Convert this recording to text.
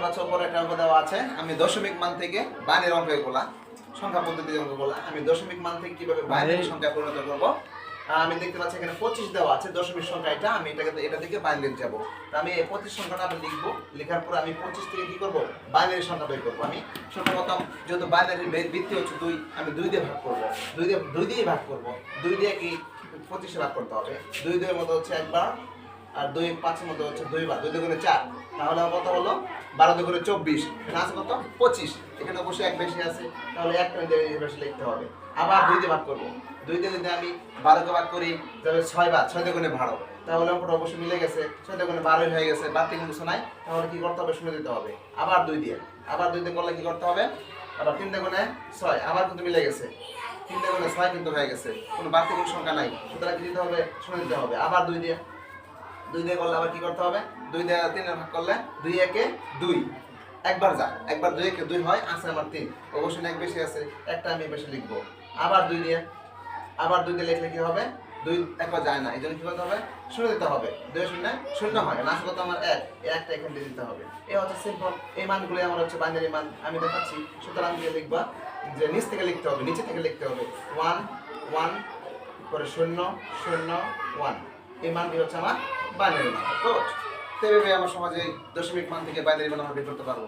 পাচ্ছ উপরে একটা অঙ্ক দেওয়া আছে। আমি দশমিক মান থেকে বাইনারি অঙ্কগুলা সংখ্যা পদ্ধতির অঙ্কগুলা আমি দশমিক মান থেকে কিভাবে বাইনারি সংখ্যা পরিণত করব। আমি দেখতে পাচ্ছি এখানে 25 দেওয়া আছে দশমিক সংখ্যা এটা। আমি এটা থেকে বাইনারি যাব। তো আমি এই 25 সংখ্যাটা আমি লিখব। লেখার পর আমি 25 থেকে কি করব, বাইনারি সংখ্যা বের করব। আমি সর্বপ্রথম যেহেতু বাইনারি ভিত্তি হচ্ছে 2, আমি 2 দিয়ে ভাগ করব। 2 দিয়ে ভাগ করব। 2 দিয়ে কি 25 ভাগ করতে হবে। 2 এর মতো হচ্ছে একবার, আর 2 5 এর মতো হচ্ছে দুইবার। 2 দুগুণে 4, তাহলে কত হলো 12 দুগুণে 24, এখানে আছে কত 25। এখানে অবশ্যই এক বেশি আছে, তাহলে একটা বেশি লিখতে হবে। আবার 2 দিয়ে ভাগ করব। 2 দিয়ে যদি আমি 12 কে ভাগ করি যাবে 6 বার, 6 দুগুণে 12, তাহলে অঙ্কটা অবশ্যই মিলে গেছে। 6 দুগুণে 12 হয়ে গেছে, বাড়তি কোনো কিছু নাই। তাহলে কি করতে হবে, শূন্য দিতে হবে। আবার 2 দিয়ে করলে কি করতে হবে, আবার 3 দুগুণে 6, আবার কিন্তু মিলে গেছে। 3 দুগুণে 6 কিন্তু হয়ে গেছে, কোনো বাড়তি কোনো সংখ্যা নাই, সুতরাং কি দিতে হবে, শূন্য দিতে হবে। আবার 2 দিয়ে করলে আবার কি করতে হবে, 2 দিয়ে 3 এর ভাগ করলে 2 একে 2, একবার যা, একবার 2 একে 2 হয়, আছে আমার 3, অবশ্যই এক বেশি আছে, একটা আমি বেশি লিখবো। আবার 2 দিয়ে লিখলে কি হবে, 2 একবার যায় না, এই জন্য কি করতে হবে, শূন্য দিতে হবে। 2 শূন্য শূন্য হয় না, আছে কত আমার 1, এই একটা এখানে দিয়ে দিতে হবে। এই হচ্ছে সিম্পল। এই মানগুলো আমার হচ্ছে বাইনারি মান আমি দেখাচ্ছি। সুতরাং দিয়ে লিখবা যে নিচ থেকে লিখতে হবে, নিচে থেকে লিখতে হবে 1 1 করে 0 0 1। এই মানটি হচ্ছে আমার বাইনারি মান। তো এইভাবে আমার সমাজে দশমিক মান থেকে বাইনারি মান আমরা বের করতে পারবো।